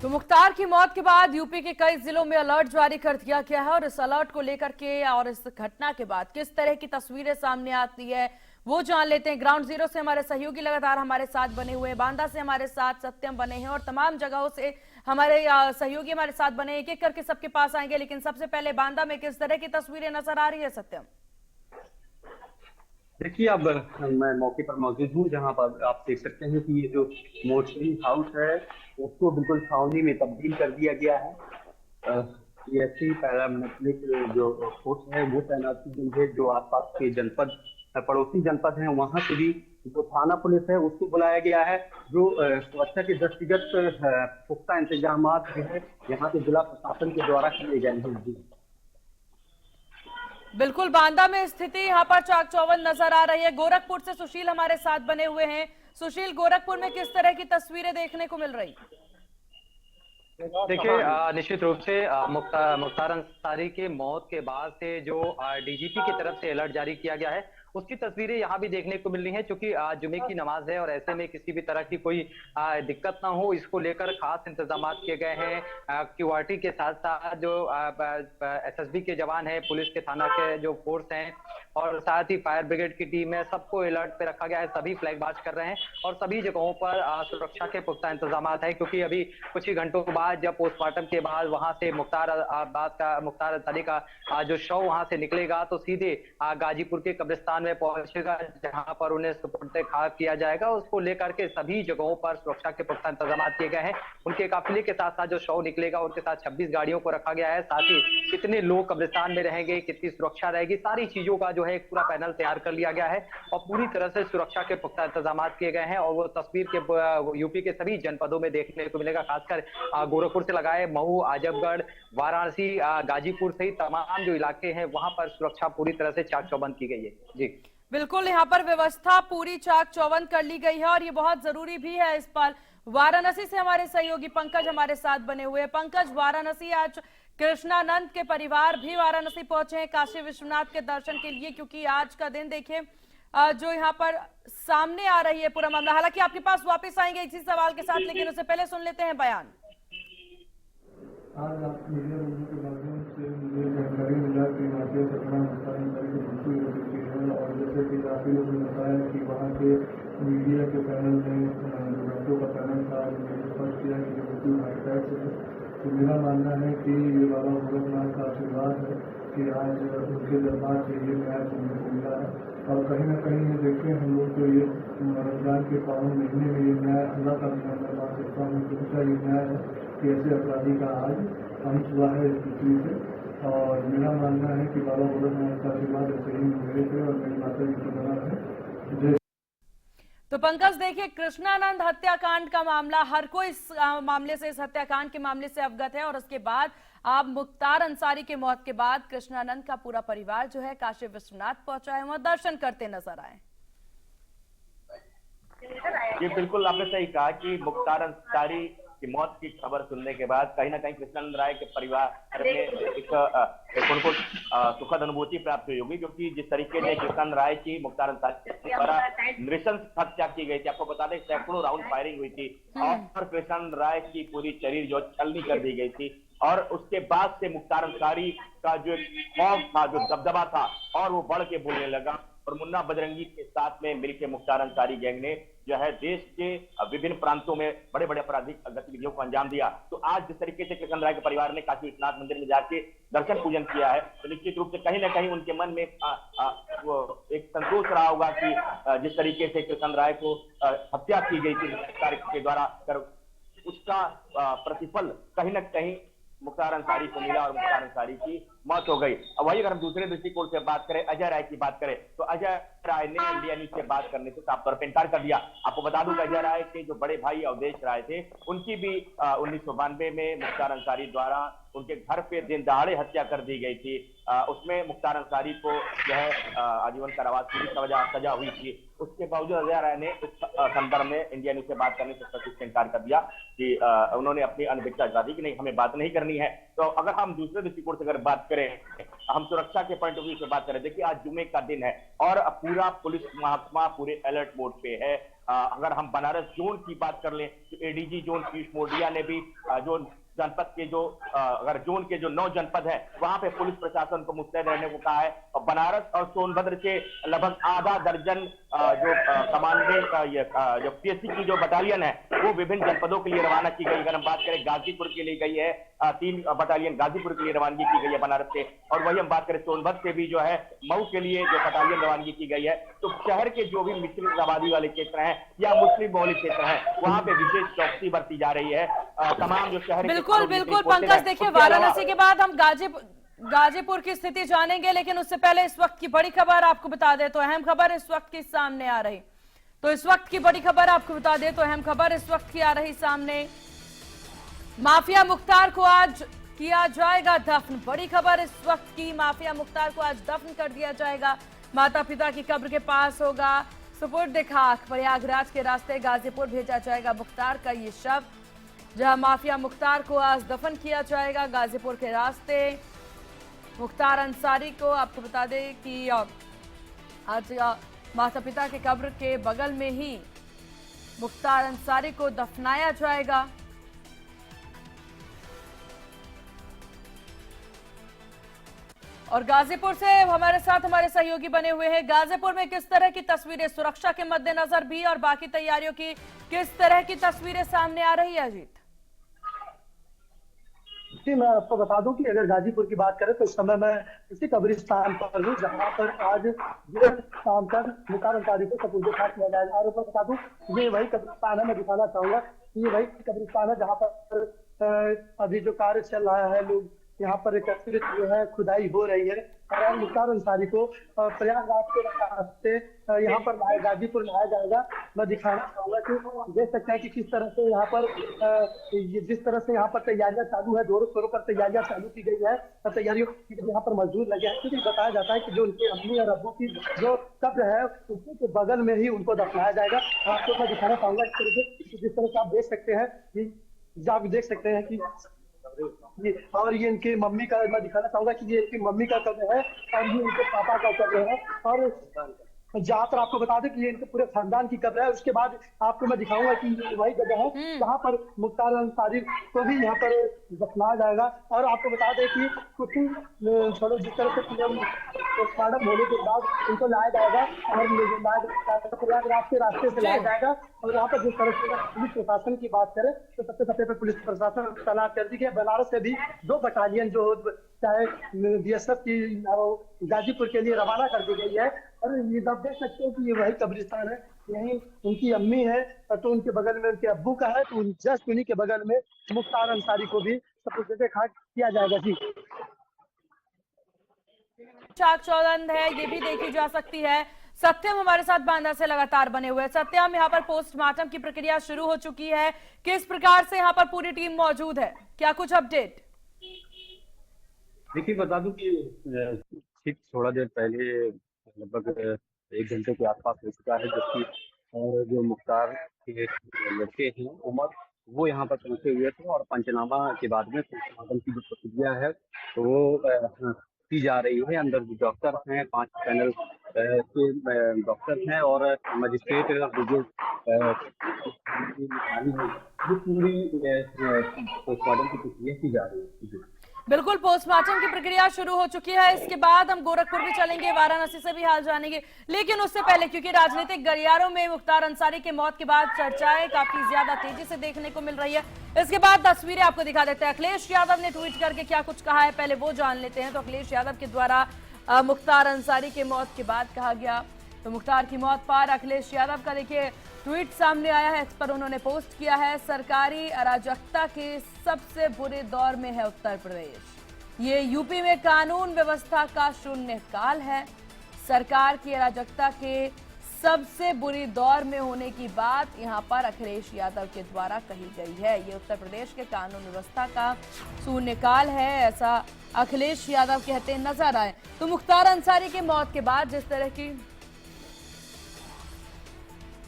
तो मुख्तार की मौत के बाद यूपी के कई जिलों में अलर्ट जारी कर दिया गया है और इस अलर्ट को लेकर के और इस घटना के बाद किस तरह की तस्वीरें सामने आती है वो जान लेते हैं। ग्राउंड जीरो से हमारे सहयोगी लगातार हमारे साथ बने हुए हैं, बांदा से हमारे साथ सत्यम बने हैं और तमाम जगहों से हमारे सहयोगी हमारे साथ बने, एक एक करके सबके पास आएंगे। लेकिन सबसे पहले बांदा में किस तरह की तस्वीरें नजर आ रही है सत्यम? देखिए, अब मैं मौके पर मौजूद हूँ जहाँ पर आप देख सकते हैं कि ये जो मोर्चरी हाउस है उसको बिल्कुल छावनी में तब्दील कर दिया गया है। पीएससी पैरामिलिट्री जो फोर्स है वो तैनात की गई है। जो आसपास के जनपद पड़ोसी जनपद हैं वहां से भी जो थाना पुलिस है उसको बुलाया गया है। जो सुरक्षा के दृष्टिगत पुख्ता इंतजाम जो है यहाँ के जिला प्रशासन के द्वारा किए गए हैं। जी बिल्कुल, बांदा में स्थिति यहाँ पर चाक चौबंद नजर आ रही है। गोरखपुर से सुशील हमारे साथ बने हुए हैं। सुशील, गोरखपुर में किस तरह की तस्वीरें देखने को मिल रही? देखिए, निश्चित रूप से मुख्तार अंसारी की मौत के बाद से जो डीजीपी की तरफ से अलर्ट जारी किया गया है उसकी तस्वीरें यहाँ भी देखने को मिल रही हैं। क्योंकि जुमे की नमाज है और ऐसे में किसी भी तरह की कोई दिक्कत ना हो, इसको लेकर खास इंतजाम किए गए हैं। क्यूआरटी के साथ साथ जो एसएसबी के जवान हैं, पुलिस के थाना के जो फोर्स हैं और साथ ही फायर ब्रिगेड की टीम है, सबको अलर्ट पे रखा गया है। सभी फ्लैग मार्च कर रहे हैं और सभी जगहों पर सुरक्षा के पुख्ता इंतजाम है। क्योंकि अभी कुछ ही घंटों के बाद जब पोस्टमार्टम के बाद वहां से मुख्तार अंसारी का जो शव वहां से निकलेगा तो सीधे गाजीपुर के कब्रिस्तान में पहुंचेगा, जहां पर उन्हें सुपुर्द खाक किया जाएगा। उसको लेकर के सभी जगहों पर सुरक्षा के पुख्ता इंतजाम किए गए हैं। उनके काफिले के साथ साथ जो शव निकलेगा उनके साथ 26 गाड़ियों को रखा गया है। साथ ही कितने लोग कब्रिस्तान में रहेंगे, कितनी सुरक्षा रहेगी, सारी चीजों का जो है एक पूरा पैनल तैयार कर लिया गया है और पूरी तरह से सुरक्षा के पुख्ता इंतजाम किए गए हैं। और वो तस्वीर के यूपी के सभी जनपदों में देखने को मिलेगा, खासकर गोरखपुर से लगाए मऊ, आजमगढ़, वाराणसी, गाजीपुर सहित तमाम जो इलाके हैं वहां पर सुरक्षा पूरी तरह से चाक चौबंद की गई है। जी बिल्कुल, यहाँ पर व्यवस्था पूरी चाक चौबंद कर ली गई है और ये बहुत जरूरी भी है। इस पर वाराणसी से हमारे सहयोगी पंकज हमारे साथ बने हुए हैं। पंकज, वाराणसी आज कृष्णानंद के परिवार भी वाराणसी पहुंचे हैं काशी विश्वनाथ के दर्शन के लिए, क्योंकि आज का दिन देखिए जो यहाँ पर सामने आ रही है पूरा मामला। हालांकि आपके पास वापस आएंगे इसी सवाल के साथ, लेकिन उससे पहले सुन लेते हैं बयान। आज आप मीडिया लोगों के माध्यम से मुझे जानकारी मिला कि भारतीय घटना मुख्तार अंसारी की मृत्यु हो चुकी है। और जैसे कि काफी लोगों ने बताया कि वहाँ के मीडिया के पैनल में जो डॉक्टरों का पैनल था उन्होंने स्पष्ट किया कि मृत्यु हार्ट अटैक से है। तो मेरा मानना है कि ये बाबा गोरखनाथ का आशीर्वाद है कि आज उनके दरबार से ये न्याय सुनने को मिला है। और कहीं ना कहीं ये देखें हम लोग तो ये रमजान के पावन महीने में ये न्याय अल्लाह का मैं दरबार करता हूँ। दूसरा ये न्याय है कि ऐसे अपराधी का आज अंत हुआ है इस पृथ्वी से। और मेरा मानना है कि बाबा गोरखनाथ का आशीर्वाद ऐसे ही मेरे पे और मेरी माता जी को बना है। तो पंकज, देखिए कृष्णानंद हत्याकांड का मामला, हर कोई इस मामले से, इस हत्याकांड के मामले से अवगत है और उसके बाद आप मुख्तार अंसारी के मौत के बाद कृष्णानंद का पूरा परिवार जो है काशी विश्वनाथ पहुंचा है, वहां दर्शन करते नजर आए। ये बिल्कुल आपने सही कहा कि मुख्तार अंसारी की मौत की खबर सुनने के बाद कहीं ना कहीं कृष्णानंद राय के परिवार में एक उनको सुखद अनुभूति प्राप्त हुई होगी। क्योंकि जिस तरीके से कृष्णानंद राय की मुख्तार अंसारी द्वारा नृशंस हत्या की गई थी, आपको बता दें सैकड़ों राउंड फायरिंग हुई थी और कृष्णानंद राय की पूरी शरीर जो छलनी कर दी गई थी। और उसके बाद से मुख्तार अंसारी का जो खौफ था, जो दबदबा था, और वो बढ़ के बोलने लगा। और मुन्ना बजरंगी के साथ में मिलकर मुख्तार अंसारी गैंग ने जो है देश के विभिन्न प्रांतों में बड़े बड़े आपराधिक गतिविधियों को अंजाम दिया। तो आज जिस तरीके से कृष्ण राय के परिवार ने काशी विश्वनाथ मंदिर में जाके दर्शन पूजन किया है, तो निश्चित रूप से कहीं ना कहीं उनके मन में वो एक संतोष रहा होगा कि जिस तरीके से कृष्ण राय को हत्या की गई थी के द्वारा, उसका प्रतिफल कहीं ना कहीं मुख्तार अंसारी को मिला और मुख्तार अंसारी की मौत हो गई। अब वही अगर हम दूसरे दृष्टिकोण से बात करें, अजय राय की बात करें, तो अजय राय ने इंडिया न्यूज से बात करने से साफ तौर पर इनकार कर दिया। आपको बता दूं अजय राय के जो बड़े भाई अवधेश राय थे, उनकी भी 1992 में मुख्तार अंसारी द्वारा उनके घर पे दिन दहाड़े हत्या कर दी गई थी। उसमें मुख्तार अंसारी को जो है आजीवन कारावास की सजा हुई थी। उसके बावजूद अजय राय ने इस संदर्भ में इंडिया न्यूज से बात करने से इनकार कर दिया कि उन्होंने अपनी अनभिज्ञता जता दी कि नहीं, हमें बात नहीं करनी है। तो अगर हम दूसरे दृष्टिकोण से अगर बात करें, हम सुरक्षा के पॉइंट ऑफ व्यू से बात करें, देखिए आज जुमे का दिन है और पूरा पुलिस महकमा पूरे अलर्ट मोड पे है। अगर हम बनारस जोन की बात कर लें तो एडीजी जोन पीयूष मोडिया ने भी जो जनपद के जो अगर जोन के जो 9 जनपद है वहां पे पुलिस प्रशासन को मुस्तैद रहने को कहा है। और बनारस और सोनभद्र के लगभग आधा दर्जन जो कमांडेंट जो पीएससी की जो बटालियन है वो विभिन्न जनपदों के लिए रवाना की गई। अगर हम बात करें गाजीपुर के लिए गई है, 3 बटालियन गाजीपुर के लिए रवानगी की गई है बनारस से। और वही हम बात करें सोनभद्र से भी जो है मऊ के लिए जो बटालियन रवानगी की गई है। तो शहर के जो भी मिश्रित आबादी वाले क्षेत्र हैं या मुस्लिम बहुल क्षेत्र हैं वहां पे विशेष चौकसी बरती जा रही है। तमाम जो शहर बिल्कुल बिल्कुल पंकज, देखिए वाराणसी के बाद हम गाजीपुर की स्थिति जानेंगे, लेकिन उससे पहले इस वक्त की बड़ी खबर आपको बता दे तो अहम खबर इस वक्त की सामने आ रही। तो इस वक्त की बड़ी खबर आपको बता दे तो अहम खबर इस वक्त की आ रही सामने। माफिया मुख्तार को आज किया जाएगा दफन। बड़ी खबर इस वक्त की, माफिया मुख्तार को आज दफन कर दिया जाएगा। माता पिता की कब्र के पास होगा सुपुर्द खाक। प्रयागराज के रास्ते गाजीपुर भेजा जाएगा मुख्तार का ये शव, जहां माफिया मुख्तार को आज दफन किया जाएगा गाजीपुर के रास्ते। मुख्तार अंसारी को आपको बता दें कि आज माता पिता के कब्र के बगल में ही मुख्तार अंसारी को दफनाया जाएगा। और गाजीपुर से हमारे साथ हमारे सहयोगी बने हुए हैं। गाजीपुर में किस तरह की तस्वीरें, सुरक्षा के मद्देनजर भी और बाकी तैयारियों की किस तरह की तस्वीरें सामने आ रही है अजीत? जी, मैं आपको बता दूं कि अगर गाजीपुर की बात करें तो इस समय मैं इसी कब्रिस्तान पर हूँ जहाँ पर आज शाम तक मुख्तार अंसारी को सपुर्द खाक किया जाएगा। और मैं बता दूं ये वही कब्रिस्तान है, मैं दिखाना चाहूंगा कि ये वही कब्रिस्तान है जहाँ पर अभी जो कार्य चल रहा है, लोग यहाँ पर एकत्रित जो है खुदाई हो रही है। और मुख्तार अंसारी को प्रयागराज के रास्ते यहाँ पर गाजीपुर लाया जाएगा। मैं दिखाना चाहूंगा कि देख सकते हैं कि किस तरह से यहाँ पर जिस तरह से यहाँ पर तैयारियां चालू है, जोरों शोरों पर तैयारियां चालू की गई है। तैयारियों यहाँ पर मजदूर लगे हैं, क्योंकि बताया जाता है कि जो उनके अम्मी और अब्बू की जो कब्र है उसी के बगल में ही उनको दफनाया जाएगा। आपको मैं दिखाना चाहूंगा जिस तरह से आप देख सकते हैं कि आप देख सकते हैं कि और ये इनके मम्मी का, मैं दिखाना चाहूंगा कि ये इनकी मम्मी का कब्र है और ये इनके पापा का कब्र है। और जहाँ पर आपको बता दें कि ये इनके पूरे खानदान की कब्र है। उसके बाद आपको मैं दिखाऊंगा कि ये वही जगह है जहाँ पर मुख्तार अंसारी को भी यहाँ पर दफनाया जाएगा। और आपको बता दें कि कुछ थोड़ा जिस तरह से पोस्टमार्टम होने के बाद उनको लाया जाएगा और प्रयागराज के रास्ते से लाया जाएगा। और यहाँ पर जिस तरह से पुलिस प्रशासन की बात करें तो सबसे सबसे पर पुलिस प्रशासन तैनात कर दी गई है। बनारस से भी 2 बटालियन जो चाहे बीएसएफ की गाजीपुर के लिए रवाना कर दी गई है। और ये आप देख सकते हैं कि ये वही कब्रिस्तान है, यही उनकी अम्मी है तो उनके बगल में उनके अब्बू का है, तो जस्ट उन्हीं के बगल में मुख्तार अंसारी को भी सपुर्द खाक किया जाएगा। जी, चाक चौबंद है, ये भी देखी जा सकती है। सत्यम हमारे साथ बांदा से लगातार बने हुए हैं। सत्यम, यहाँ पर पोस्टमार्टम की प्रक्रिया शुरू हो चुकी है, किस प्रकार से यहाँ पर पूरी टीम मौजूद है, क्या कुछ अपडेट? देखिए, बता दूं कि ठीक थोड़ा देर पहले लगभग 1 घंटे के आसपास हो चुका है, जबकि और जो मुख्तार के लड़के हैं उमर, वो यहाँ पर पहुंचे हुए थे। और पंचनामा के बाद में पोस्टमार्टम की जो प्रक्रिया है तो वो की जा रही है। अंदर जो डॉक्टर हैं, 5 पैनल के डॉक्टर हैं और मजिस्ट्रेट पूरी पोस्टमार्टम की प्रक्रिया की जा रही है। बिल्कुल, पोस्टमार्टम की प्रक्रिया शुरू हो चुकी है। इसके बाद हम गोरखपुर भी चलेंगे, वाराणसी से भी हाल जानेंगे, लेकिन उससे पहले क्योंकि राजनीतिक गलियारों में मुख्तार अंसारी के मौत के बाद चर्चाएं काफी ज्यादा तेजी से देखने को मिल रही है। इसके बाद तस्वीरें आपको दिखा देते हैं। अखिलेश यादव ने ट्वीट करके क्या कुछ कहा है, पहले वो जान लेते हैं। तो अखिलेश यादव के द्वारा मुख्तार अंसारी के मौत के बाद कहा गया, तो मुख्तार की मौत पर अखिलेश यादव का देखिए ट्वीट सामने आया है। इस पर उन्होंने पोस्ट किया है, सरकारी अराजकता के सबसे बुरे दौर में है उत्तर प्रदेश। ये यूपी में कानून व्यवस्था का शून्य काल है। सरकार की अराजकता के सबसे बुरी दौर में होने की बात यहां पर अखिलेश यादव के द्वारा कही गई है। ये उत्तर प्रदेश के कानून व्यवस्था का शून्यकाल है, ऐसा अखिलेश यादव कहते नजर आए। तो मुख्तार अंसारी की मौत के बाद जिस तरह की,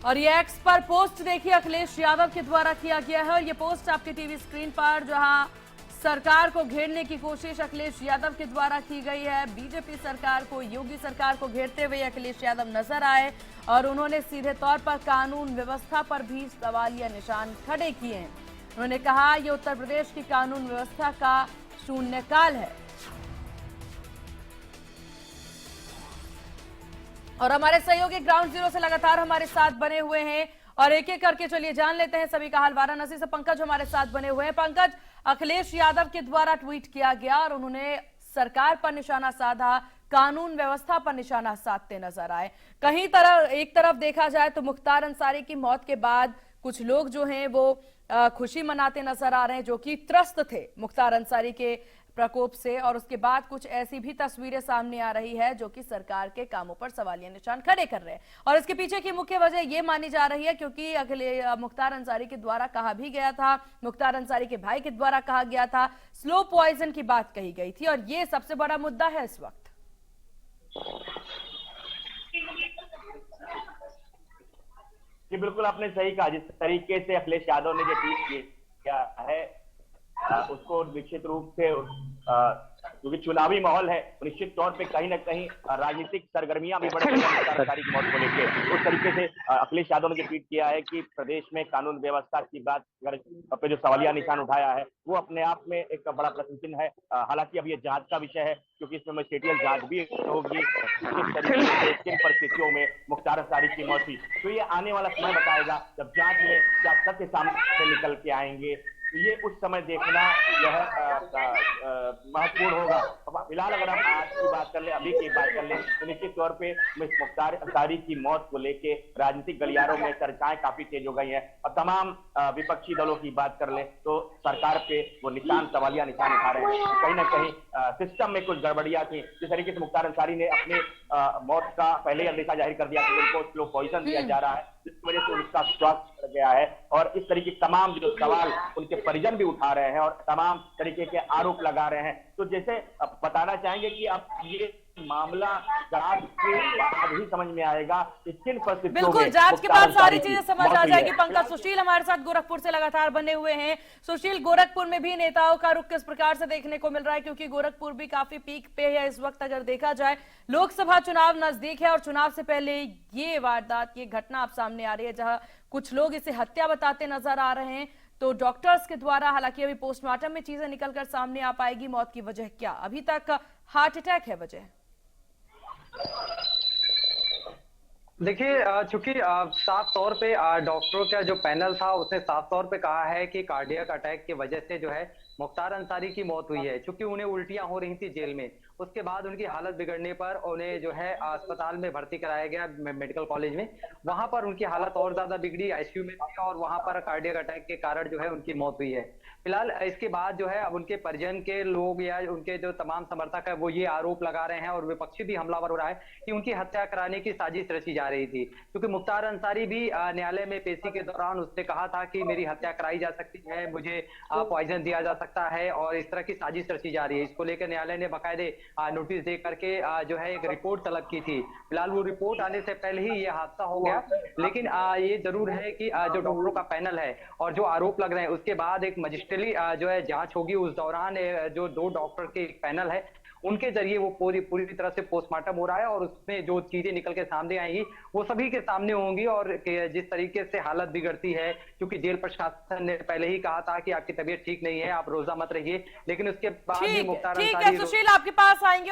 और ये एक्स पर पोस्ट देखिए अखिलेश यादव के द्वारा किया गया है। और ये पोस्ट आपके टीवी स्क्रीन पर, जहां सरकार को घेरने की कोशिश अखिलेश यादव के द्वारा की गई है। बीजेपी सरकार को, योगी सरकार को घेरते हुए अखिलेश यादव नजर आए और उन्होंने सीधे तौर पर कानून व्यवस्था पर भी सवालिया निशान खड़े किए हैं। उन्होंने कहा यह उत्तर प्रदेश की कानून व्यवस्था का शून्यकाल है। और हमारे सहयोगी ग्राउंड जीरो से लगातार हमारे साथ बने हुए हैं और एक एक करके चलिए जान लेते हैं सभी का हाल। वाराणसी से पंकज हमारे साथ बने हुए हैं। पंकज, अखिलेश यादव के द्वारा ट्वीट किया गया और उन्होंने सरकार पर निशाना साधा, कानून व्यवस्था पर निशाना साधते नजर आए। कहीं एक तरफ देखा जाए तो मुख्तार अंसारी की मौत के बाद कुछ लोग जो हैं वो खुशी मनाते नजर आ रहे हैं, जो कि त्रस्त थे मुख्तार अंसारी के प्रकोप से, और उसके बाद कुछ ऐसी भी तस्वीरें सामने आ रही है जो कि सरकार के कामों पर सवालिया निशान खड़े कर रहे हैं। और इसके पीछे की मुख्य वजह ये मानी जा रही है क्योंकि मुख्तार अंसारी के द्वारा कहा भी गया था, मुख्तार अंसारी के भाई के द्वारा कहा गया था, स्लो पॉइजन की बात कही गई थी और ये सबसे बड़ा मुद्दा है इस वक्त। जी बिल्कुल, आपने सही कहा। जिस तरीके से अखिलेश यादव ने जो ट्वीट किया है उसको निश्चित रूप से क्योंकि चुनावी माहौल है, निश्चित तौर पे कहीं ना कहीं राजनीतिक सरगर्मियां भी बढ़ रही हैं सरकारी की मौत को लेकर। उस तरीके से अखिलेश यादव ने जो ट्वीट किया है कि प्रदेश में कानून व्यवस्था की बात पे जो सवालिया निशान उठाया है वो अपने आप में एक बड़ा प्रश्न चिन्ह है। हालांकि अब ये जांच का विषय है क्योंकि इसमें मजिस्ट्रेटियल जांच भी होगी किस तरीके से किन परिस्थितियों में मुख्तार अंसारी की मौत हुई। तो ये आने वाला समय बताएगा जब जांच में क्या तथ्य सामने निकल के आएंगे, तो ये उस समय देखना यह महत्वपूर्ण होगा। फिलहाल अगर हम आज की बात कर ले, अभी की बात कर ले, तो निश्चित तौर पे मुख्तार अंसारी की मौत को लेके राजनीतिक गलियारों में चर्चाएं काफी तेज हो गई हैं और तमाम विपक्षी दलों की बात कर ले तो सरकार पे वो सवालिया निशान उठा रहे हैं। कहीं ना कहीं सिस्टम में कुछ गड़बड़ियां थी। जिस तरीके से मुख्तार अंसारी ने अपने मौत का पहले ही अंदेशा जाहिर कर दिया कि उनको स्लो पॉइजन दिया जा रहा है, जिसकी वजह से उनका स्वास्थ्य बढ़ गया है और इस तरीके के तमाम जो सवाल उनके परिजन भी उठा रहे हैं और तमाम तरीके के आरोप लगा रहे हैं। तो जैसे बताना चाहेंगे कि अब ये मामला जांच के बाद ही समझ में आएगा कि किन परिस्थितियों में बिल्कुल जांच के बाद सारी चीजें समझ आ जाएगी। पंकज, सुशील हमारे साथ गोरखपुर से लगातार बने हुए हैं। सुशील, गोरखपुर में भी नेताओं का रुख किस प्रकार से देखने को मिल रहा है, क्योंकि गोरखपुर भी काफी पीक पे है इस वक्त अगर देखा जाए। लोकसभा चुनाव नजदीक है और चुनाव से पहले ये वारदात, ये घटना अब सामने आ रही है जहां कुछ लोग इसे हत्या बताते नजर आ रहे हैं। तो डॉक्टर्स के द्वारा, हालांकि अभी पोस्टमार्टम में चीजें निकलकर सामने आ पाएगी, मौत की वजह क्या, अभी तक हार्ट अटैक है वजह। देखिए, चूंकि साफ तौर पे डॉक्टरों का जो पैनल था उसने साफ तौर पे कहा है कि कार्डियक अटैक की वजह से जो है मुख्तार अंसारी की मौत हुई है। चूंकि उन्हें उल्टियां हो रही थी जेल में, उसके बाद उनकी हालत बिगड़ने पर उन्हें जो है अस्पताल में भर्ती कराया गया मेडिकल कॉलेज में। वहां पर उनकी हालत और ज्यादा बिगड़ी, आईसीयू में थी और वहां पर कार्डियक अटैक के कारण जो है उनकी मौत हुई है। फिलहाल इसके बाद जो है अब उनके परिजन के लोग या उनके जो तमाम समर्थक है वो ये आरोप लगा रहे हैं और विपक्षी भी हमलावर हो रहा है कि उनकी हत्या कराने की साजिश रची जा रही थी। क्योंकि मुख्तार अंसारी भी न्यायालय में पेशी के दौरान उसने कहा था कि मेरी हत्या कराई जा सकती है, मुझे पॉइजन दिया जा सकता है और इस तरह की साजिश रची जा रही है। इसको लेकर न्यायालय ने बाकायदे नोटिस दे करके जो है एक रिपोर्ट तलब की थी। फिलहाल वो रिपोर्ट आने से पहले ही ये हादसा हो गया। लेकिन ये जरूर है कि जो डॉक्टरों का पैनल है और जो आरोप लग रहे हैं उसके बाद एक मजिस्ट्रेटली जो है जांच होगी। उस दौरान जो 2 डॉक्टर के एक पैनल है उनके जरिए वो पूरी तरह से पोस्टमार्टम हो रहा है और उसमें जो चीजें निकल के सामने आएंगी वो सभी के सामने होंगी। और जिस तरीके से हालत बिगड़ती है, क्योंकि जेल प्रशासन ने पहले ही कहा था कि आपकी तबीयत ठीक नहीं है, आप रोजा मत रहिए, लेकिन उसके बाद भी मुख्तार अंसारी सुशील आपके पास आएंगे।